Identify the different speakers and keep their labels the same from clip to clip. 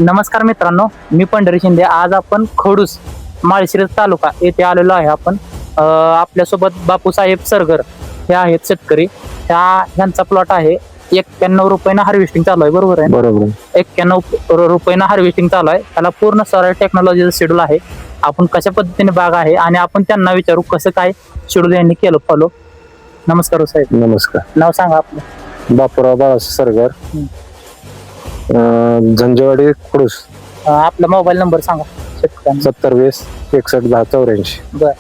Speaker 1: नमस्कार मित्रांनो, मी पंढरी शिंदे. आज आपण खडूस माळशिरस तालुका येथे आलेलो आहे. आपण आपल्यासोबत बापूसाहेब सरगर हे आहेत शेतकरी. ह्यांचा प्लॉट आहे. 91 रुपयानं हार्वेस्टिंग चालू आहे. बरोबर आहे?
Speaker 2: बरोबर.
Speaker 1: 91 रुपयानं हार्वेस्टिंग चालू आहे. त्याला पूर्ण सरळ टेक्नॉलॉजीचं शेड्यूल आहे. आपण कशा पद्धतीने बाग आहे आणि आपण त्यांना विचारू कसं काय शेड्यूल यांनी केलं फॉलो. नमस्कार हो साहेब.
Speaker 2: नमस्कार.
Speaker 1: नाव सांगा आपलं.
Speaker 2: बापूराव बाळासाहेब सरगर, झंजेवाडी खडूस.
Speaker 1: आपला मोबाईल नंबर सांगा शेतकऱ्यांना.
Speaker 2: 70 20 61 10 84.
Speaker 1: बर.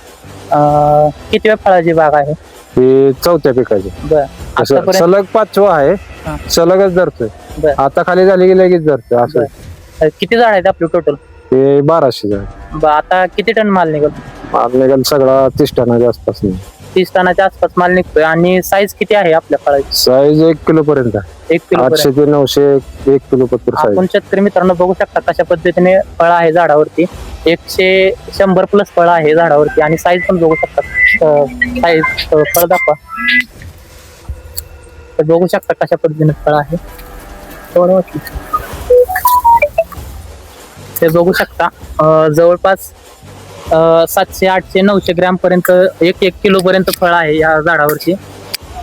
Speaker 1: किती वेळ फळाची बाग आहे?
Speaker 2: ही चौथ्या पिकाची.
Speaker 1: बर. आतापर्यंत
Speaker 2: सलग 5वा आहे.
Speaker 1: हा.
Speaker 2: सलगच धरतोय.
Speaker 1: बर.
Speaker 2: आता खाली झाली की लगेच धरतोय असं.
Speaker 1: किती झाड आहेत आपले टोटल?
Speaker 2: ते 1200 झाड.
Speaker 1: आता किती टन माल निघल?
Speaker 2: माल निघाल सगळा 30 टनाच्या आसपास.
Speaker 1: 30 टनाच्या आसपास माल निघतोय. आणि साईज किती आहे आपल्या फळाची?
Speaker 2: साईज 1 किलो पर्यंत.
Speaker 1: 1 किलो
Speaker 2: 800 ते 900 1 किलो पत्र
Speaker 1: आपण
Speaker 2: साईज.
Speaker 1: शेतकरी मित्रांनो बघू शकता कशा पद्धतीने फळ आहे झाडावरती. 100 प्लस फळ आहे झाडावरती. आणि साईज पण बघू शकता. साईज फळ दाखवा. तर बघू शकता कशा पद्धतीने फळ आहे. थोडं वाटलं. ते बघू शकता जवळपास 700 800 900 ग्रॅम पर्यंत 1 किलो पर्यंत फळ आहे या झाडावरची.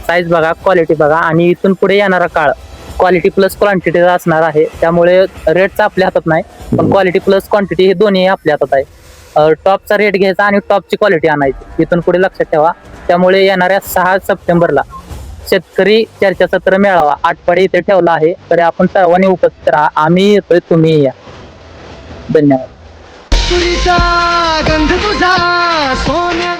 Speaker 1: साईज बघा, क्वालिटी बघा. आणि इथून पुढे येणारा काळ क्वालिटी प्लस क्वांटिटीचा असणार आहे. त्यामुळे रेटचा आपल्या हातात नाही, पण क्वालिटी प्लस क्वांटिटी हे दोन्ही आपल्या हातात आहे. टॉपचा रेट घ्यायचा आणि टॉपची क्वालिटी आणायची, इथून पुढे लक्षात ठेवा. त्यामुळे येणाऱ्या 6 सप्टेंबरला शेतकरी चर्चासत्र मेळावा आटपाडी इथे ठेवला आहे. तर आपण सर्वांनी उपस्थित राहा. आम्ही येतोय, तुम्ही या. धन्यवाद.
Speaker 3: तुरीचा गंध तुझा सोन्या